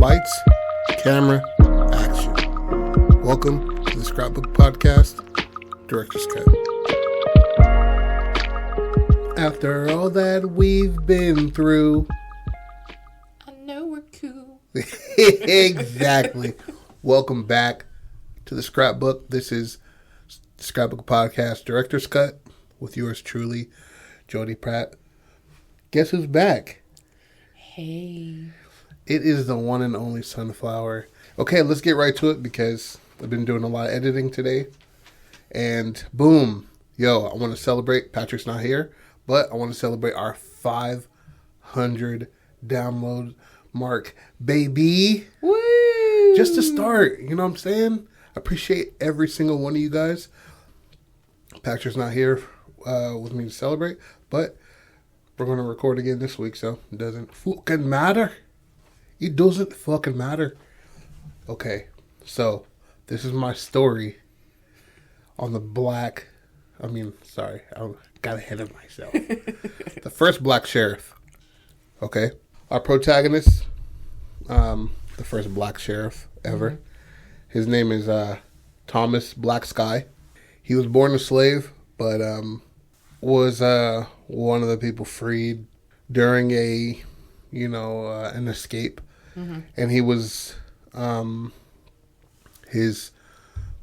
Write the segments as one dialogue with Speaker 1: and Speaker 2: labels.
Speaker 1: Lights, camera, action. Welcome to the Scrapbook Podcast, Director's Cut. After all that we've been through,
Speaker 2: I know we're cool.
Speaker 1: Exactly. Welcome back to the Scrapbook. This is Scrapbook Podcast, Director's Cut, with yours truly, Jody, Pratt. Guess who's back?
Speaker 2: Hey.
Speaker 1: It is the one and only Sunflower. Okay, let's get right to it because I've been doing a lot of editing today. And boom. Yo, I want to celebrate. Patrick's not here, but I want to celebrate our 500 download mark, baby.
Speaker 2: Woo!
Speaker 1: Just to start, you know what I'm saying? I appreciate every single one of you guys. Patrick's not here with me to celebrate, but we're going to record again this week, so it doesn't fucking matter. It doesn't fucking matter. Okay, so this is my story on the I got ahead of myself. The first black sheriff. Okay, our protagonist, the first black sheriff ever. Mm-hmm. His name is Thomas Black Sky. He was born a slave, but was one of the people freed during an escape. Mm-hmm. And he was, his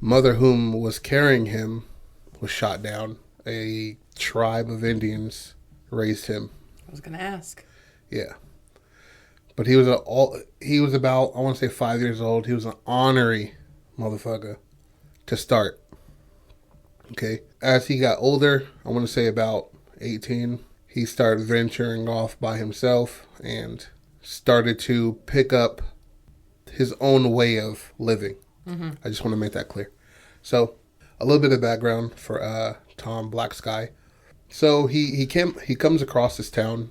Speaker 1: mother, whom was carrying him, was shot down. A tribe of Indians raised him.
Speaker 2: I was going to ask.
Speaker 1: Yeah. But he was about, I want to say 5 years old. He was an ornery motherfucker to start. Okay. As he got older, I want to say about 18, he started venturing off by himself and started to pick up his own way of living. Mm-hmm. I just want to make that clear. So, a little bit of background for Tom Black Sky. So he comes across this town.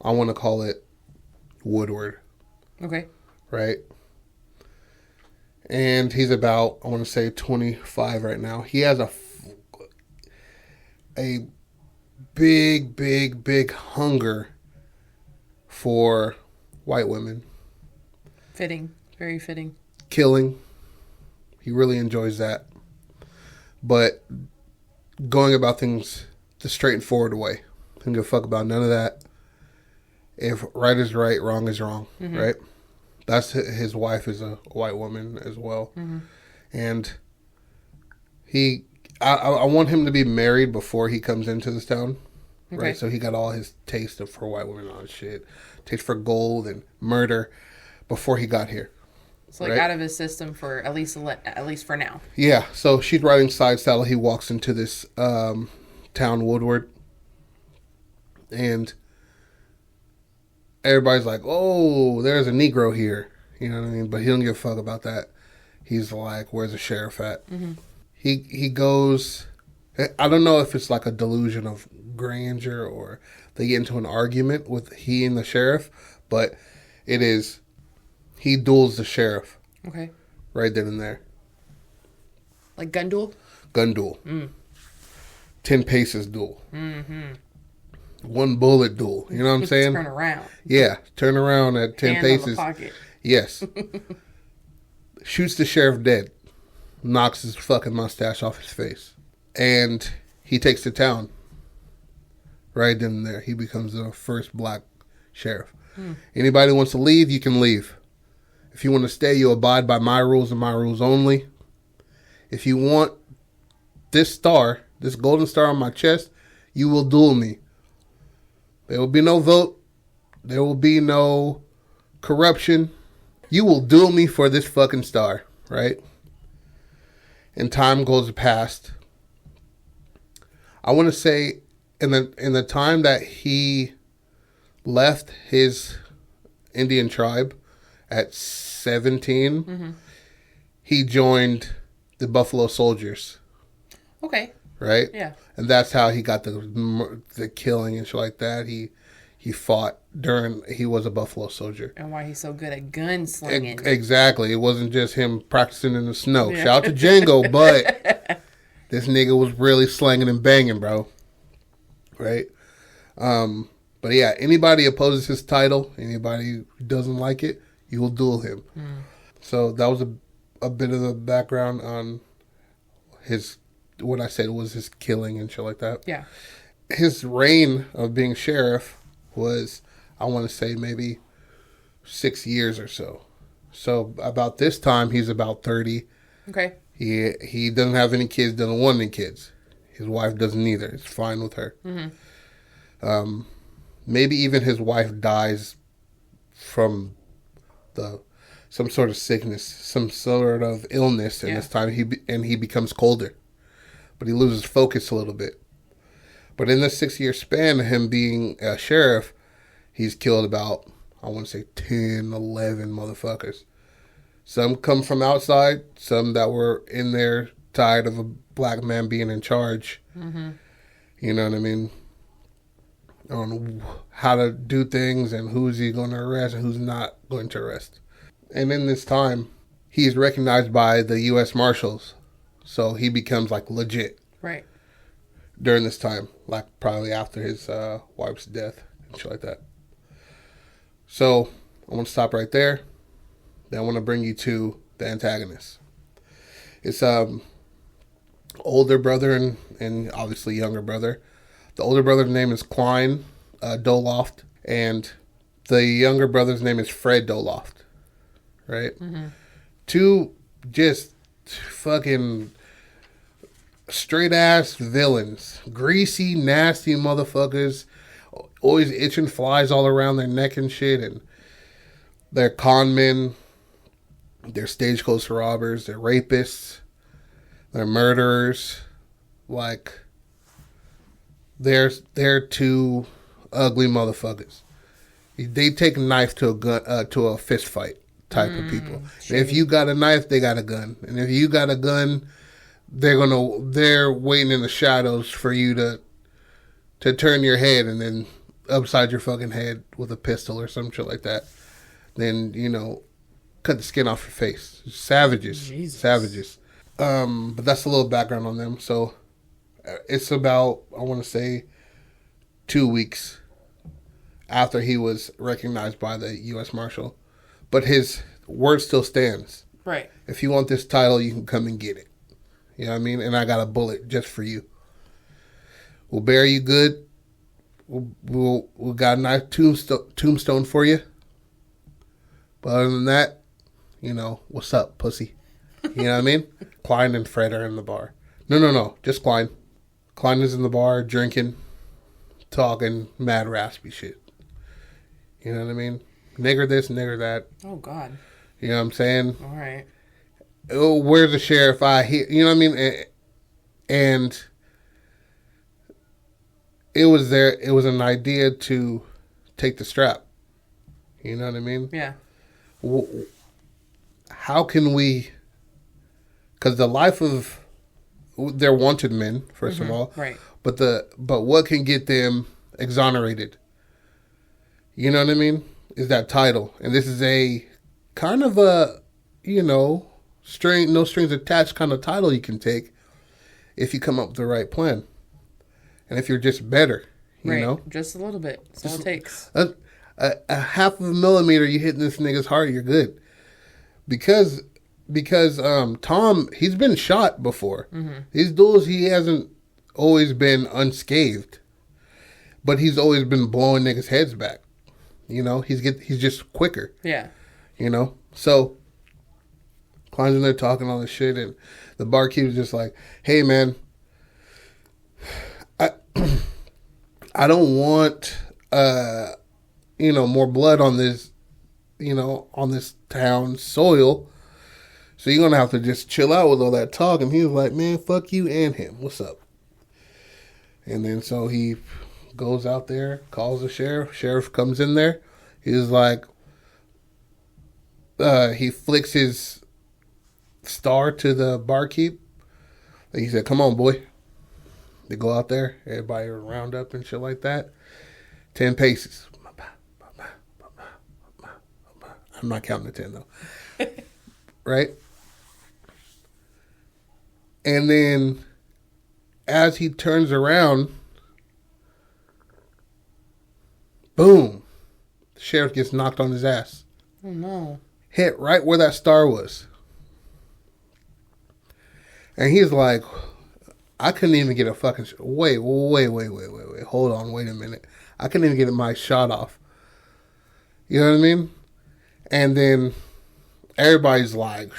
Speaker 1: I want to call it Woodward.
Speaker 2: Okay. Right.
Speaker 1: And he's about, I want to say 25 right now. He has a big hunger for white women.
Speaker 2: Fitting. Very fitting.
Speaker 1: Killing. He really enjoys that. But going about things the straight and forward way. Don't give a fuck about none of that. If right is right, wrong is wrong. Mm-hmm. Right? That's his wife is a white woman as well. Mm-hmm. And I want him to be married before he comes into this town. Okay. Right? So he got all his taste for white women and all this shit. Taste for gold and murder before he got here.
Speaker 2: It's like out of his system for at least for now.
Speaker 1: Yeah. So she's riding side saddle. He walks into this town, Woodward. And everybody's like, oh, there's a Negro here. You know what I mean? But he don't give a fuck about that. He's like, where's the sheriff at? Mm-hmm. He goes, I don't know if it's like a delusion of grandeur or they get into an argument with he and the sheriff, but it is, he duels the sheriff.
Speaker 2: Okay.
Speaker 1: Right then and there.
Speaker 2: Like gun duel?
Speaker 1: Gun duel. 10 paces duel. Mm-hmm. One bullet duel. You know what I'm saying?
Speaker 2: Turn around.
Speaker 1: Yeah. Turn around at 10
Speaker 2: Hand
Speaker 1: paces.
Speaker 2: On the pocket.
Speaker 1: Yes. Shoots the sheriff dead. Knocks his fucking mustache off his face. And he takes the town. Right then and there. He becomes the first black sheriff. Anybody who wants to leave, you can leave. If you want to stay, you abide by my rules and my rules only. If you want this star, this golden star on my chest, you will duel me. There will be no vote. There will be no corruption. You will duel me for this fucking star, right? And time goes past. I want to say in the time that he left his Indian tribe at 17, he joined the Buffalo Soldiers.
Speaker 2: Okay.
Speaker 1: Right?
Speaker 2: Yeah. And
Speaker 1: that's how he got the killing and shit like that. He fought he was a Buffalo Soldier.
Speaker 2: And why he's so good at gunslinging.
Speaker 1: Exactly. It wasn't just him practicing in the snow. Yeah. Shout out to Django, but this nigga was really slanging and banging, bro. Right? But yeah, anybody opposes his title, anybody who doesn't like it, You will duel him. So that was a bit of the background on his, what I said was his killing and shit like that.
Speaker 2: Yeah.
Speaker 1: His reign of being sheriff was, I want to say, maybe 6 years or so. So about this time, he's about 30.
Speaker 2: Okay.
Speaker 1: He doesn't have any kids, doesn't want any kids. His wife doesn't either. It's fine with her. Maybe even his wife dies from some sort of sickness, some sort of illness in this time. He becomes colder, but he loses focus a little bit. But in the 6-year span of him being a sheriff, he's killed about, I want to say, 10, 11 motherfuckers. Some come from outside, some that were in there tired of a black man being in charge. You know what I mean? On how to do things and who's he going to arrest and who's not going to arrest. And in this time, he's recognized by the U.S. Marshals. So he becomes like legit.
Speaker 2: Right.
Speaker 1: During this time, like probably after his wife's death and shit like that. So I want to stop right there. Then I want to bring you to the antagonist. It's older brother and obviously younger brother. The older brother's name is Klein Doloft, and the younger brother's name is Fred Doloft. Right? Two just fucking straight ass villains, greasy, nasty motherfuckers, always itching flies all around their neck and shit, and they're con men, they're stagecoach robbers, they're rapists, they're murderers. Like, they're two ugly motherfuckers. They take a knife to a gun, to a fist fight type of people. If you got a knife, they got a gun, and if you got a gun, they're waiting in the shadows for you to turn your head and then upside your fucking head with a pistol or some shit like that. Then, cut the skin off your face. Savages.
Speaker 2: Jesus.
Speaker 1: Savages. But that's a little background on them. So it's about, I want to say, 2 weeks after he was recognized by the U.S. Marshal. But his word still stands.
Speaker 2: Right.
Speaker 1: If you want this title, you can come and get it. You know what I mean? And I got a bullet just for you. We'll bury you good. We'll got a nice tombstone for you. But other than that, what's up, pussy? You know what I mean? Klein and Fred are in the bar. No. Just Klein. Klein is in the bar drinking, talking mad raspy shit. You know what I mean? Nigger this, nigger that.
Speaker 2: Oh, God.
Speaker 1: You know what I'm saying?
Speaker 2: All right.
Speaker 1: Oh, where's the sheriff? You know what I mean? And it was an idea to take the strap. You know what I mean?
Speaker 2: Yeah.
Speaker 1: How can we, because the life of, they're wanted men, first of all.
Speaker 2: Right.
Speaker 1: But what can get them exonerated? You know what I mean? Is that title. And this is a kind of a, no strings attached kind of title you can take if you come up with the right plan. And if you're just better, you know? Just
Speaker 2: a little bit. That's all it takes.
Speaker 1: A half of a millimeter, you hit this nigga's heart, you're good. Because Tom, he's been shot before. These duels, he hasn't always been unscathed. But he's always been blowing niggas' heads back. He's just quicker.
Speaker 2: Yeah.
Speaker 1: So Klein's in there talking all this shit, and the barkeeper's just like, "Hey, man, I don't want more blood on this, on this town soil. So you're gonna have to just chill out with all that talk." And he was like, "Man, fuck you and him. What's up?" And then so he goes out there, calls the sheriff. Sheriff comes in there. He's like, he flicks his star to the barkeep. And he said, "Come on, boy." They go out there. Everybody round up and shit like that. 10 paces. I'm not counting to 10 though. Right? And then as he turns around, boom, the sheriff gets knocked on his ass.
Speaker 2: Oh, no.
Speaker 1: Hit right where that star was. And he's like, I couldn't even get a fucking... Wait. Hold on, wait a minute. I couldn't even get my shot off. You know what I mean? And then everybody's like,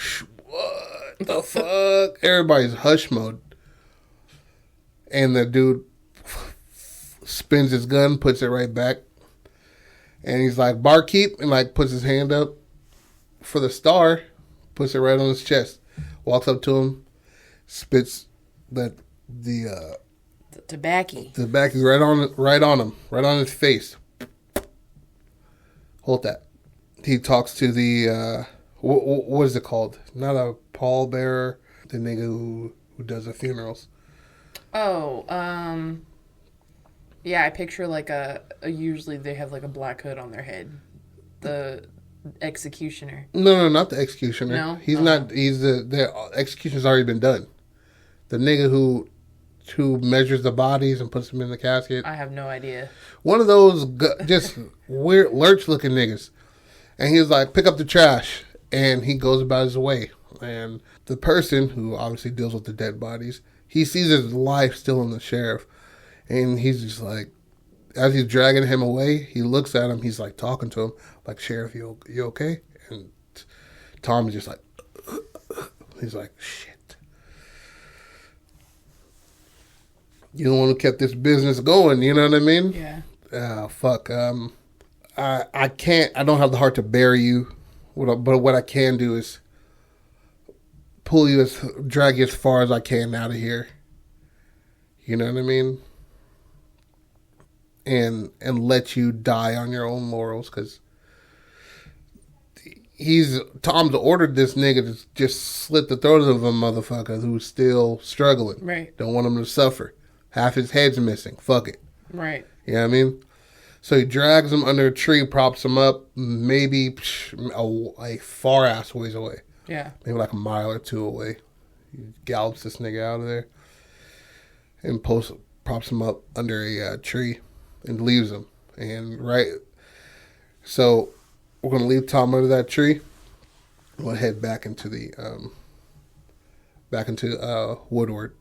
Speaker 1: what the fuck? Everybody's hush mode. And the dude spins his gun, puts it right back. And he's like, barkeep, and like puts his hand up for the star, puts it right on his chest. Walks up to him, spits the
Speaker 2: tobacco
Speaker 1: right on him, right on his face. Hold that. He talks to the what is it called? Not a pallbearer, the nigga who does the funerals.
Speaker 2: Oh, yeah, I picture like a usually they have like a black hood on their head. The executioner.
Speaker 1: No, not the executioner.
Speaker 2: No?
Speaker 1: He's not. He's the execution's already been done. The nigga who measures the bodies and puts them in the casket.
Speaker 2: I have no idea.
Speaker 1: One of those just weird lurch looking niggas. And he's like, pick up the trash. And he goes about his way. And the person who obviously deals with the dead bodies, he sees his life still in the sheriff. And he's just like, as he's dragging him away, he looks at him. He's like talking to him, like, Sheriff, you okay? And Tom is just like, he's like, shit. You're the one who kept this business going, you know what I mean?
Speaker 2: Yeah.
Speaker 1: Fuck. I can't, I don't have the heart to bury you. But what I can do is drag you as far as I can out of here. You know what I mean? And let you die on your own laurels, because Tom's ordered this nigga to just slit the throat of a motherfucker who's still struggling.
Speaker 2: Right.
Speaker 1: Don't want him to suffer. Half his head's missing. Fuck it.
Speaker 2: Right.
Speaker 1: You know what I mean? So he drags him under a tree, props him up, maybe a far ass ways away.
Speaker 2: Yeah.
Speaker 1: Maybe like a mile or two away. He gallops this nigga out of there and props him up under a tree and leaves him. And so we're gonna leave Tom under that tree. We'll head back into Woodward.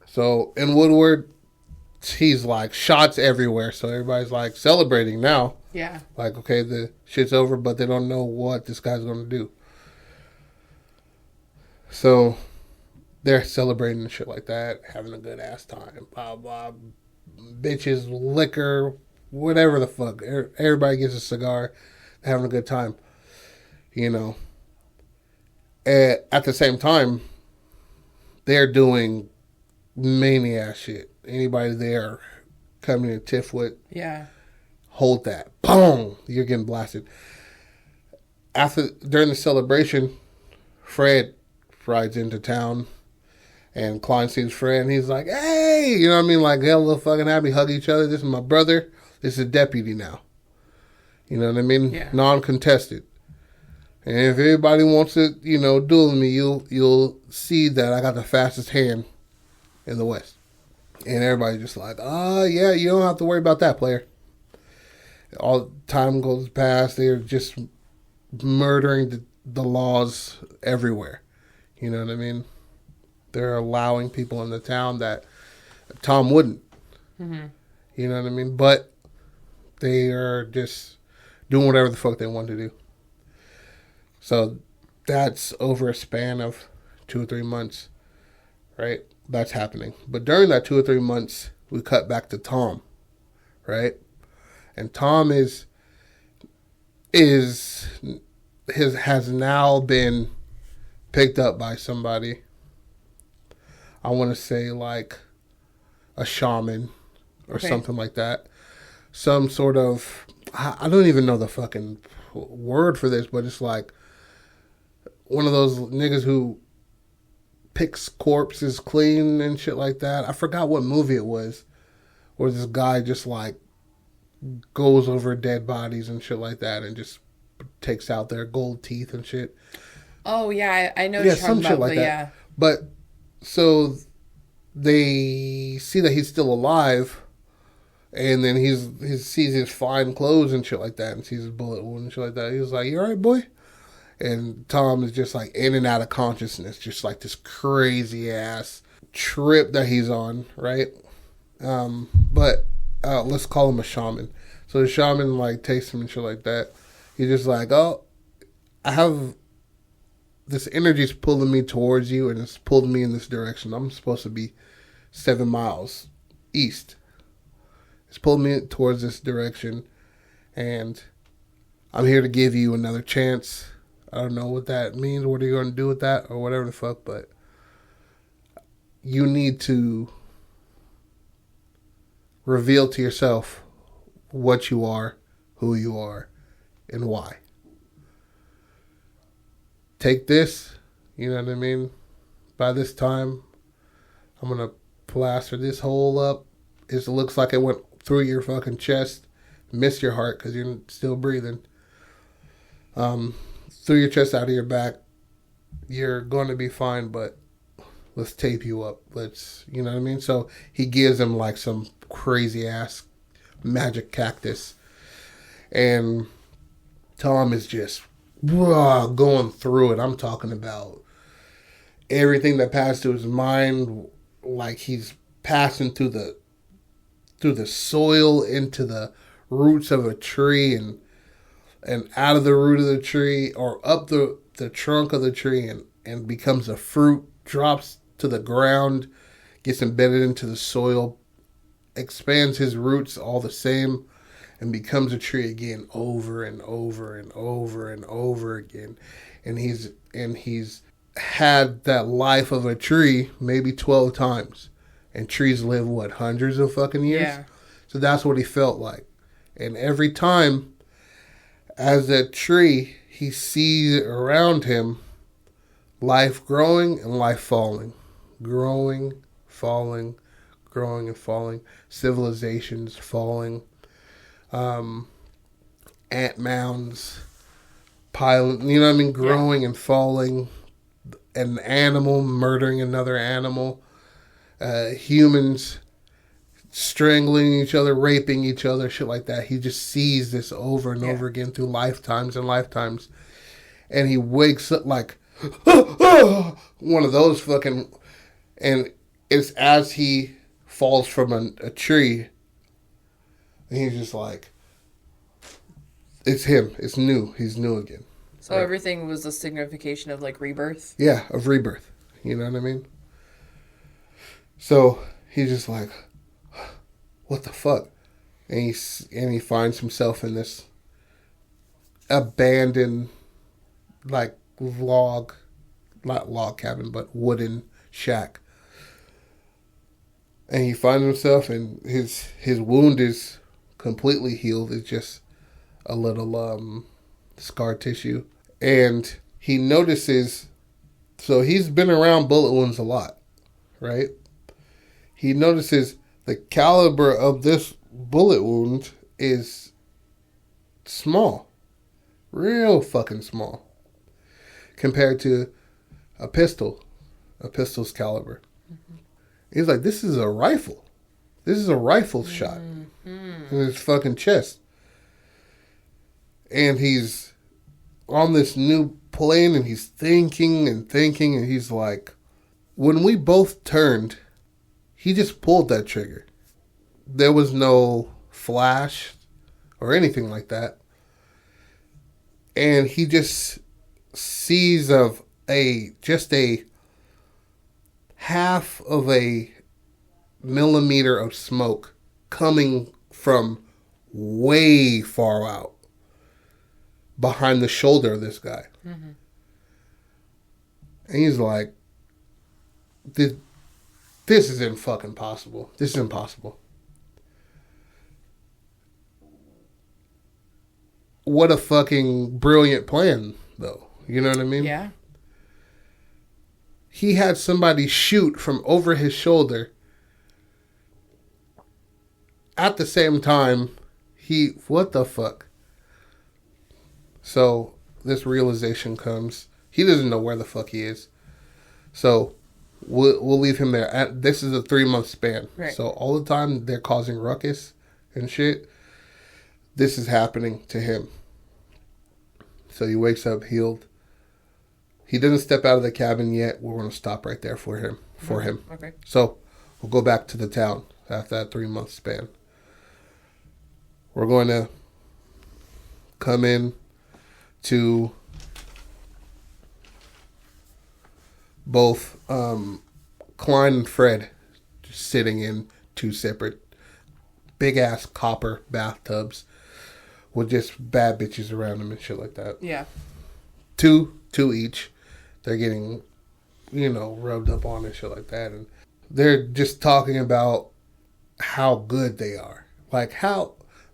Speaker 1: So in Woodward, he's like shots everywhere. So everybody's like celebrating now.
Speaker 2: Yeah.
Speaker 1: Like, okay, the shit's over, but they don't know what this guy's gonna do. So they're celebrating and shit like that, having a good ass time. Blah blah. Bitches, liquor, whatever the fuck. Everybody gets a cigar, having a good time. You know. At the same time, they're doing maniac shit. Anybody there coming in tiff with,
Speaker 2: yeah,
Speaker 1: hold that. Boom! You're getting blasted. During the celebration, Fred rides into town. And Klein sees Fred, and he's like, hey! You know what I mean? Like, hell, little fucking happy, hug each other. This is my brother. This is deputy now. You know what I mean?
Speaker 2: Yeah.
Speaker 1: Non-contested. And if anybody wants to, duel me, you'll see that I got the fastest hand in the West. And everybody's just like, yeah, you don't have to worry about that, player. All time goes past. They're just murdering the laws everywhere. You know what I mean? They're allowing people in the town that Tom wouldn't. Mm-hmm. You know what I mean? But they are just doing whatever the fuck they want to do. So that's over a span of 2 or 3 months, right? That's happening. But during that 2 or 3 months, we cut back to Tom, right? And Tom has now been picked up by somebody. I want to say like a shaman or something like that. Some sort of, I don't even know the fucking word for this, but it's like one of those niggas who picks corpses clean and shit like that. I forgot what movie it was, where this guy just like goes over dead bodies and shit like that and just takes out their gold teeth and shit.
Speaker 2: Oh yeah, I know what you're talking about, but yeah.
Speaker 1: But so they see that he's still alive, And then he sees his fine clothes and shit like that, and sees his bullet wound and shit like that. He was like, "You all right, boy?" And Tom is just like in and out of consciousness, just like this crazy ass trip that he's on, right? But let's call him a shaman. So the shaman like takes him and shit like that. He's just like, "Oh, I have this energy's pulling me towards you, and it's pulled me in this direction. I'm supposed to be 7 miles east. It's pulled me towards this direction, and I'm here to give you another chance." I don't know what that means. What are you going to do with that, or whatever the fuck? But you need to reveal to yourself what you are, who you are, and why. Take this, you know what I mean? By this time, I'm going to plaster this hole up. It looks like it went through your fucking chest. Miss your heart because you're still breathing. Through your chest, out of your back. You're going to be fine, but let's tape you up. You know what I mean? So he gives him like some crazy ass magic cactus. And Tom is just going through it. I'm talking about everything that passed through his mind, like he's passing through the soil into the roots of a tree and out of the root of the tree or up the trunk of the tree and becomes a fruit, drops to the ground, gets embedded into the soil, expands his roots all the same, and becomes a tree again over and over and over and over again. And he's had that life of a tree maybe 12 times. And trees live, what, hundreds of fucking years?
Speaker 2: Yeah.
Speaker 1: So that's what he felt like. And every time, as a tree, he sees around him life growing and life falling. Growing, falling, growing and falling. Civilizations falling. Ant mounds piling, you know what I mean? Growing and falling. An animal murdering another animal. Humans strangling each other, raping each other, shit like that. He just sees this over and over again through lifetimes and lifetimes. And he wakes up like, one of those fucking, and it's as he falls from a tree, and he's just like, it's him. It's new. He's new again.
Speaker 2: So everything was a signification of like rebirth?
Speaker 1: Yeah, of rebirth. You know what I mean? So he's just like, what the fuck? And he finds himself in this abandoned, like not log cabin, but wooden shack. And he finds himself, and his wound is completely healed. It's just a little scar tissue. And he notices, so he's been around bullet wounds a lot, right? He notices the caliber of this bullet wound is small. Real fucking small. Compared to a pistol's caliber. Mm-hmm. He's like, this is a rifle. This is a rifle shot in his fucking chest. And he's on this new plane, and he's thinking, and he's like, when we both turned, he just pulled that trigger. There was no flash or anything like that. And he just sees of just a half of a millimeter of smoke coming from way far out behind the shoulder of this guy. Mm-hmm. And he's like, this isn't fucking possible. This is impossible. What a fucking brilliant plan, though. You know what I mean?
Speaker 2: Yeah.
Speaker 1: He had somebody shoot from over his shoulder. At the same time, what the fuck? So, this realization comes. He doesn't know where the fuck he is. So, we'll leave him there. This is a 3-month span.
Speaker 2: Right.
Speaker 1: So, all the time they're causing ruckus and shit, this is happening to him. So he wakes up healed. He doesn't step out of the cabin yet. We're going to stop right there for him.
Speaker 2: Okay.
Speaker 1: So we'll go back to the town after that 3-month span. We're going to come in to both Klein and Fred just sitting in 2 separate big ass copper bathtubs with just bad bitches around them and shit like that.
Speaker 2: Yeah.
Speaker 1: Two each. They're getting, rubbed up on and shit like that. And they're just talking about how good they are. Like,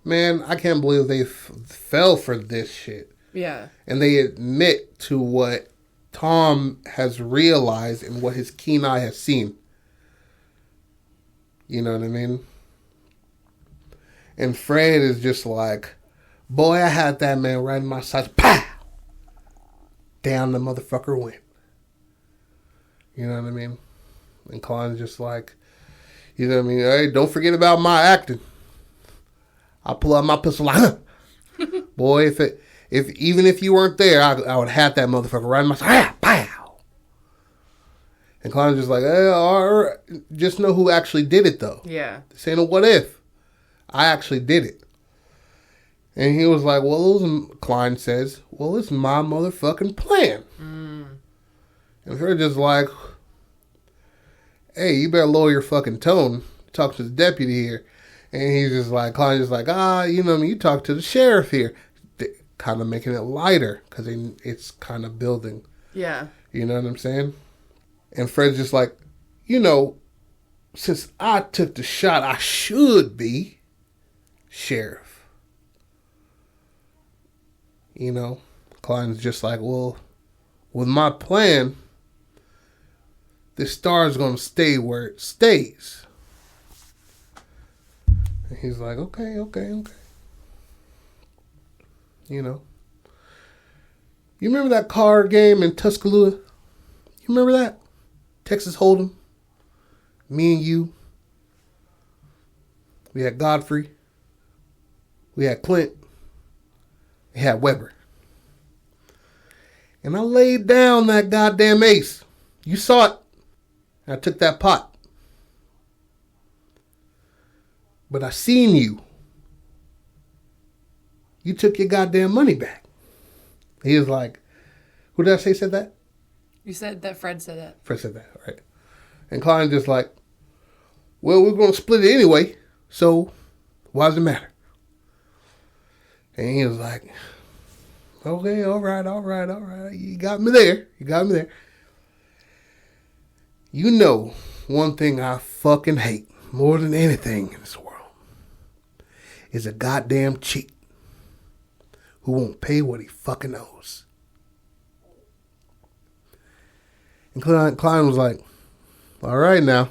Speaker 1: man, I can't believe they fell for this shit.
Speaker 2: Yeah.
Speaker 1: And they admit to what Tom has realized and what his keen eye has seen. You know what I mean? And Fred is just like, boy, I had that man right in my sights. Pow! Down the motherfucker went. You know what I mean? And Klein's just like, you know what I mean? Hey, don't forget about my acting. I'll pull out my pistol like, boy, even if you weren't there, I would have that motherfucker right in my sights. Pow! And Klein's just like, hey, all right. Just know who actually did it, though.
Speaker 2: Yeah.
Speaker 1: This ain't a what if. I actually did it. And he was like, Klein says, well, it's my motherfucking plan. And her just like, hey, you better lower your fucking tone. Talk to the deputy here. And he's just like, Klein's just like, you talk to the sheriff here. Kind of making it lighter because it's kind of building.
Speaker 2: Yeah.
Speaker 1: You know what I'm saying? And Fred's just like, since I took the shot, I should be sheriff. Klein's just like, well, with my plan, this star's going to stay where it stays. And he's like, okay. You remember that card game in Tuscaloosa? You remember that? Texas Hold'em? Me and you. We had Godfrey. We had Clint. We had Weber. And I laid down that goddamn ace. You saw it. And I took that pot. But I seen you. You took your goddamn money back. He was like, who did I say said that?
Speaker 2: You said that Fred said that.
Speaker 1: Fred said that, right. And Klein just like, well, we're going to split it anyway. So, why does it matter? And he was like, okay, all right. You got me there. You know, one thing I fucking hate more than anything in this world is a goddamn cheat who won't pay what he fucking owes. And Klein was like, all right now,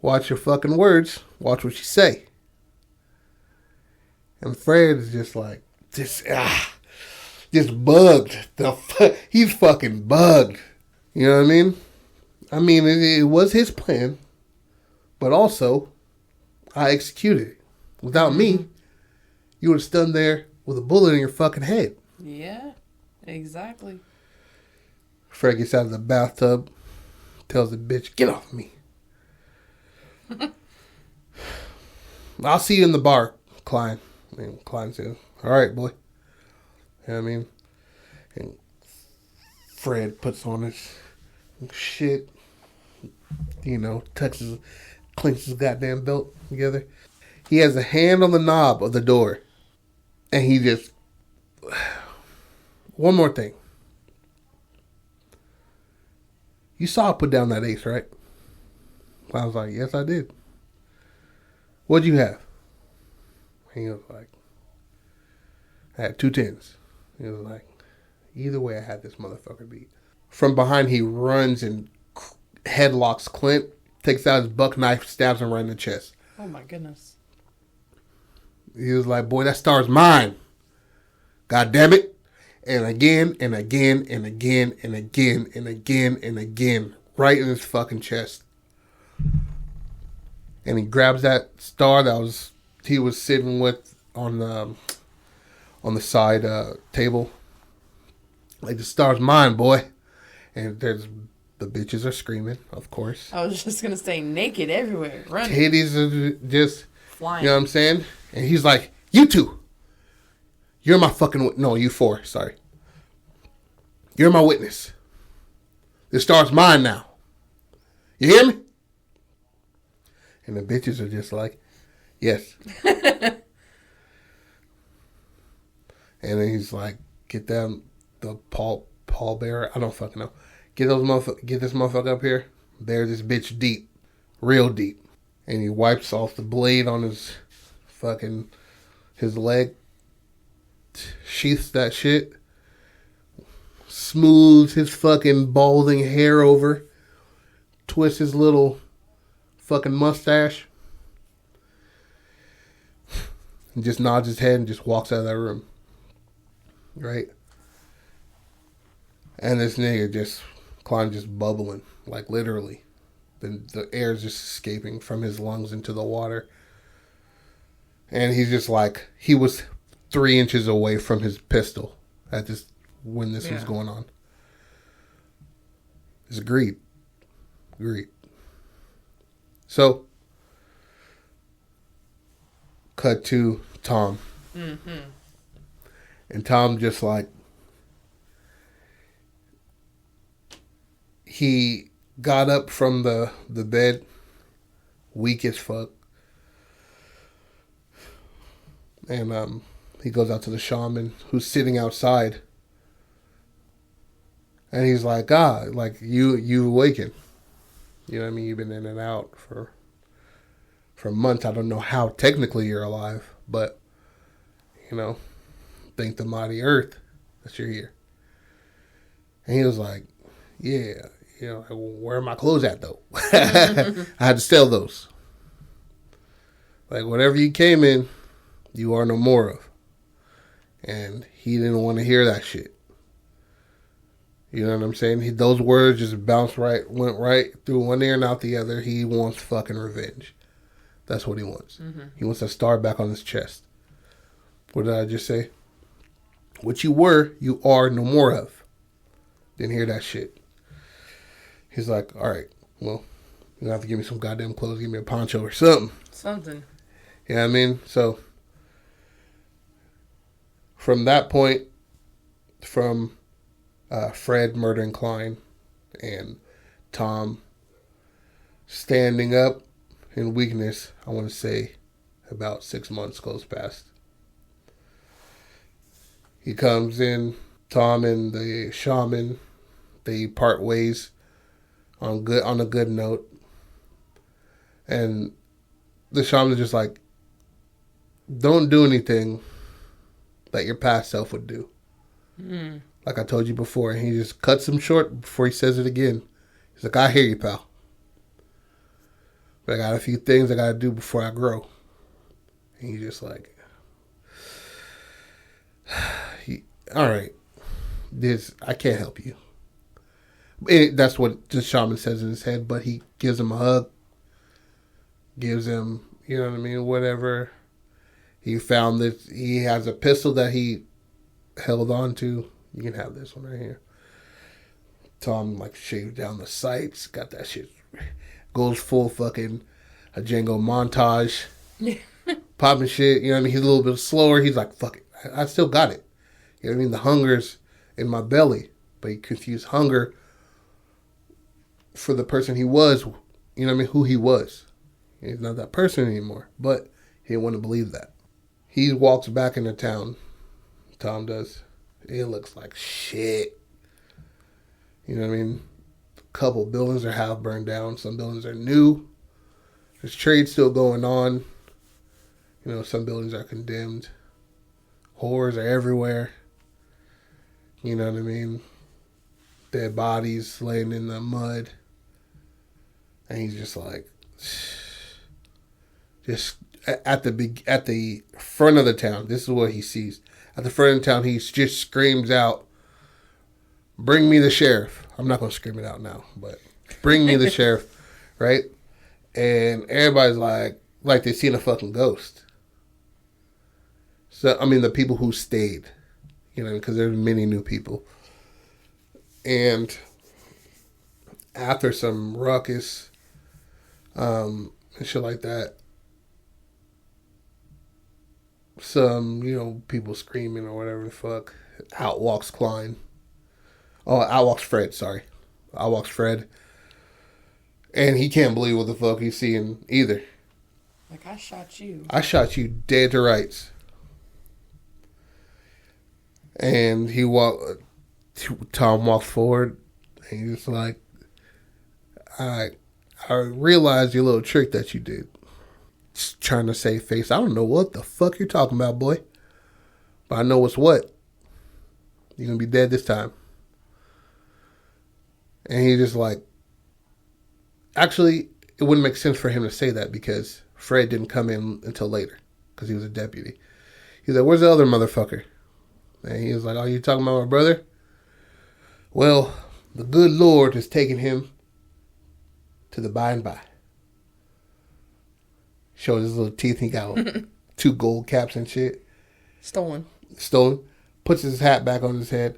Speaker 1: watch your fucking words. Watch what you say. And Fred is just like, just bugged. He's fucking bugged. You know what I mean? I mean, it was his plan, but also, I executed it. Without me, you would have stood there with a bullet in your fucking head.
Speaker 2: Yeah, exactly.
Speaker 1: Fred gets out of the bathtub, tells the bitch, get off me. I'll see you in the bar, Klein. And Klein says, all right, boy. You know what I mean? And Fred puts on his shit, clinks his goddamn belt together. He has a hand on the knob of the door. And he just... One more thing. You saw I put down that ace, right? I was like, yes, I did. What'd you have? He was like, I had 2 10s. He was like, either way, I had this motherfucker beat. From behind, he runs and headlocks Clint, takes out his buck knife, stabs him right in the chest.
Speaker 2: Oh, my goodness.
Speaker 1: He was like, boy, that star's mine. God damn it. And again, and again, and again, and again, and again, and again. Right in his fucking chest. And he grabs that star that was he was sitting with on the side table. Like, the star's mine, boy. And the bitches are screaming, of course.
Speaker 2: I was just going to say naked everywhere. Running.
Speaker 1: Titties are just
Speaker 2: flying.
Speaker 1: You know what I'm saying? And he's like, you two. You're my fucking... No, you four. Sorry. You're my witness. This star's mine now. You hear me? And the bitches are just like, yes. And then he's like, get them, the pallbearer. I don't fucking know. Get this motherfucker up here. Bear this bitch deep. Real deep. And he wipes off the blade on his leg. Sheaths that shit. Smooths his fucking balding hair over. Twists his little fucking mustache. And just nods his head and just walks out of that room. Right? And this nigga Klein just bubbling. Like, literally. The air is just escaping from his lungs into the water. And he's just like, he was 3 inches away from his pistol when this was going on. It's greed. Greed. So, cut to Tom. Mm-hmm. And Tom just like, he got up from the bed, weak as fuck. And he goes out to the shaman who's sitting outside. And he's like, like you awakened. You know what I mean? You've been in and out for months. I don't know how technically you're alive, but, you know, thank the mighty earth that you're here. And he was like, yeah, you know, where are my clothes at, though? I had to sell those. Like, whatever you came in, you are no more of. And he didn't want to hear that shit. You know what I'm saying? Those words just went right through one ear and out the other. He wants fucking revenge. That's what he wants. Mm-hmm. He wants a star back on his chest. What did I just say? What you were, you are no more of. Didn't hear that shit. He's like, all right, well, you're going to have to give me some goddamn clothes. Give me a poncho or something.
Speaker 2: Something.
Speaker 1: You know what I mean? So, from that point, from Fred murdering Klein and Tom standing up in weakness, I want to say about 6 months goes past. He comes in, Tom and the shaman, they part ways on a good note. And the shaman is just like, don't do anything that your past self would do. Mm. Like I told you before. And he just cuts him short before he says it again. He's like, I hear you, pal. But I got a few things I got to do before I grow. And he's just like, all right, I can't help you. That's what the shaman says in his head, but he gives him a hug. Gives him, you know what I mean, whatever. He found that he has a pistol that he held on to. You can have this one right here. Tom, like, shaved down the sights. Got that shit. Goes full fucking a Django montage. Popping shit. You know what I mean? He's a little bit slower. He's like, fuck it. I still got it. You know what I mean? The hunger's in my belly. But he confused hunger for the person he was. You know what I mean? Who he was. He's not that person anymore. But he didn't want to believe that. He walks back into town. Tom does. It looks like shit. You know what I mean? A couple buildings are half burned down. Some buildings are new. There's trade still going on. You know, some buildings are condemned. Whores are everywhere. You know what I mean? Dead bodies laying in the mud. And he's just like, just at the front of the town. This is what he sees. At the front of the town, he just screams out, bring me the sheriff. I'm not going to scream it out now, but bring me the sheriff, right? And everybody's like they've seen a fucking ghost. So, I mean, the people who stayed, you know, because there's many new people. And after some ruckus and shit like that, some, you know, people screaming or whatever the fuck, out walks Klein. Oh, out walks Fred, sorry. Out walks Fred. And he can't believe what the fuck he's seeing either.
Speaker 2: Like, I shot you.
Speaker 1: I shot you dead to rights. And Tom walks forward, and he's just like, I realized your little trick that you did. Just trying to save face. I don't know what the fuck you're talking about, boy. But I know what's what. You're going to be dead this time. And he's just like, actually, it wouldn't make sense for him to say that because Fred didn't come in until later because he was a deputy. He's like, where's the other motherfucker? And he was like, oh, you talking about my brother? Well, the good Lord has taken him to the by and by. Shows his little teeth. He got 2 gold caps and shit.
Speaker 2: Stolen.
Speaker 1: Puts his hat back on his head.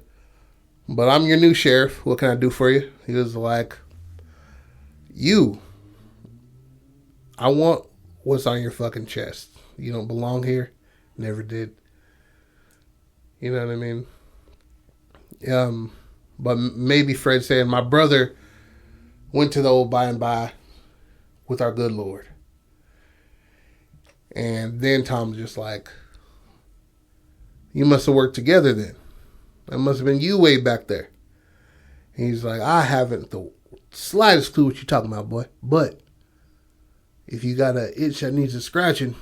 Speaker 1: But I'm your new sheriff. What can I do for you? He was like, I want what's on your fucking chest. You don't belong here. Never did. You know what I mean? But maybe Fred saying, my brother went to the old by and by with our good Lord. And then Tom's just like, you must have worked together then. That must have been you way back there. And he's like, I haven't the slightest clue what you're talking about, boy. But if you got an itch that needs a scratching,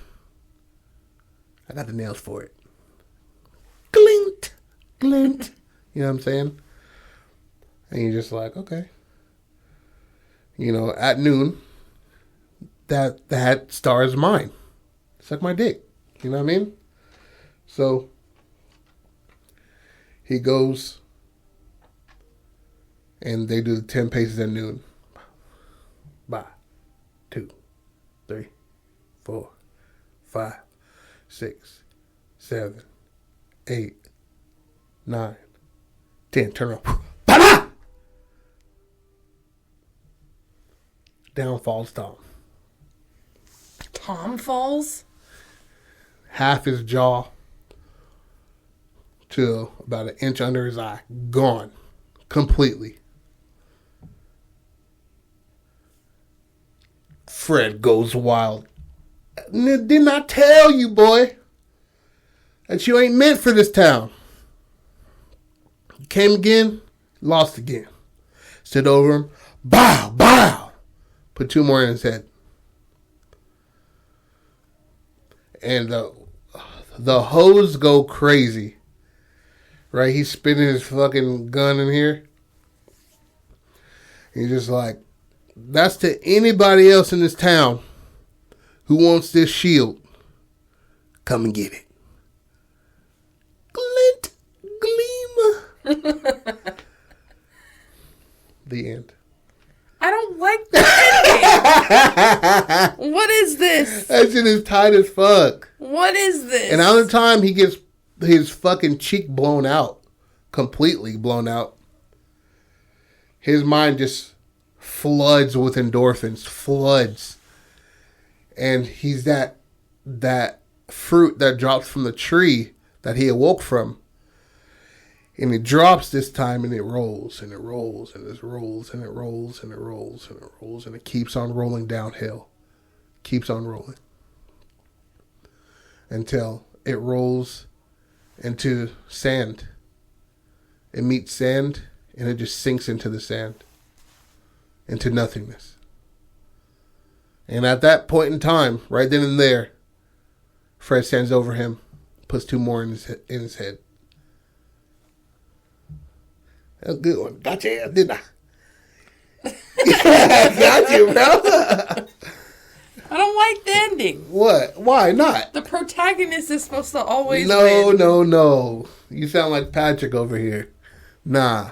Speaker 1: I got the nails for it. Glint, glint. You know what I'm saying? And you're just like, okay. You know, at noon, that star is mine. Suck my dick. You know what I mean? So he goes and they do the 10 paces at noon. 1, 2, 3, 4, 5, 6, 7, 8, 9, 10. Turn around. Bah! Down falls Tom.
Speaker 2: Tom falls?
Speaker 1: Half his jaw to about an inch under his eye. Gone. Completely. Fred goes wild. Didn't I tell you, boy, that you ain't meant for this town? Came again, lost again. Stood over him. Bow, bow. Put 2 more in his head. And the hose go crazy. Right? He's spinning his fucking gun in here. He's just like, that's to anybody else in this town who wants this shield. Come and get it. Glint, gleam. The end.
Speaker 2: I don't like that ending. What is this?
Speaker 1: That shit is tight as fuck.
Speaker 2: What is this?
Speaker 1: And another time he gets his fucking cheek blown out. Completely blown out. His mind just floods with endorphins. Floods. And he's that fruit that drops from the tree that he awoke from. And it drops this time and it rolls and it rolls and it rolls and it rolls and it rolls and it rolls and it keeps on rolling downhill. Keeps on rolling. Until it rolls into sand. It meets sand and it just sinks into the sand. Into nothingness. And at that point in time, right then and there, Fred stands over him, puts 2 more in his head. That's a good one. Got your ass, didn't I? Got you, bro.
Speaker 2: I don't like the ending.
Speaker 1: What? Why not?
Speaker 2: The protagonist is supposed to always
Speaker 1: No,
Speaker 2: win.
Speaker 1: no. You sound like Patrick over here. Nah.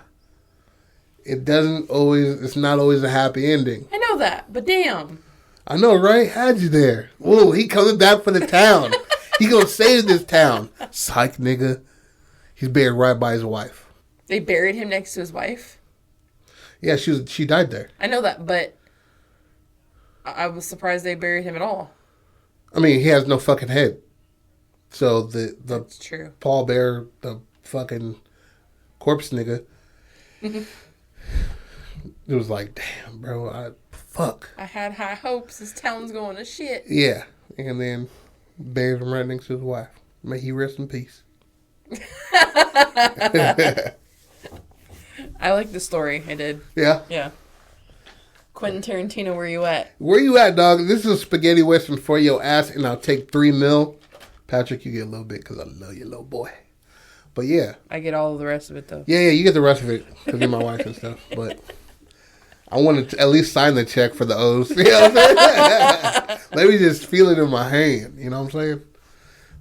Speaker 1: It's not always a happy ending.
Speaker 2: I know that, but damn.
Speaker 1: I know, right? Had you there. Whoa, he coming back for the town. He gonna save this town. Psych, nigga. He's buried right by his wife.
Speaker 2: They buried him next to his wife?
Speaker 1: Yeah, she died there.
Speaker 2: I know that, but I was surprised they buried him at all.
Speaker 1: I mean, he has no fucking head. So
Speaker 2: That's true.
Speaker 1: Paul Bear, the fucking corpse nigga, it was like, damn, bro, fuck.
Speaker 2: I had high hopes. This town's going to shit.
Speaker 1: Yeah, and then buried him right next to his wife. May he rest in peace.
Speaker 2: I like the story. I did.
Speaker 1: Yeah?
Speaker 2: Yeah. Quentin Tarantino, where you at?
Speaker 1: Where you at, dog? This is a spaghetti western for your ass, and I'll take $3 million. Patrick, you get a little bit because I love you, little boy. But yeah.
Speaker 2: I get all of the rest of it, though.
Speaker 1: Yeah, you get the rest of it because you're my wife and stuff. But I wanted to at least sign the check for the O's. You know what I'm saying? Let me just feel it in my hand. You know what I'm saying?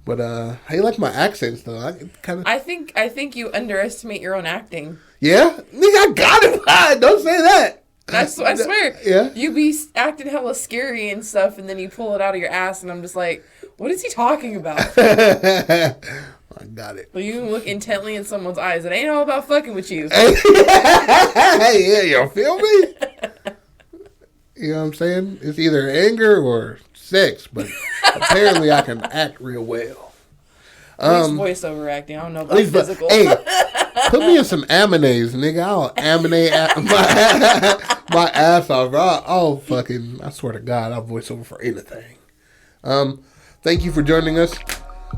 Speaker 1: But how you like my accents, though?
Speaker 2: I think you underestimate your own acting.
Speaker 1: Yeah? Nigga, I got it. Don't say that.
Speaker 2: I swear.
Speaker 1: Yeah?
Speaker 2: You be acting hella scary and stuff, and then you pull it out of your ass, and I'm just like, what is he talking about?
Speaker 1: I got it.
Speaker 2: Well, you look intently in someone's eyes. It ain't all about fucking with you.
Speaker 1: Yeah, you feel me? You know what I'm saying? It's either anger or sex, but apparently I can act real well.
Speaker 2: At least voiceover acting. I don't know about physical.
Speaker 1: Hey, put me in some Aminays, nigga. I'll aminate my ass off. I'll fucking, I swear to God, I'll voice over for anything. Thank you for joining us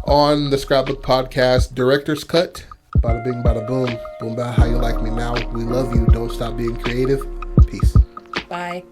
Speaker 1: on the Scrapbook Podcast Director's Cut. Bada bing, bada boom. Boom, bada. How you like me now? We love you. Don't stop being creative. Peace.
Speaker 2: Bye.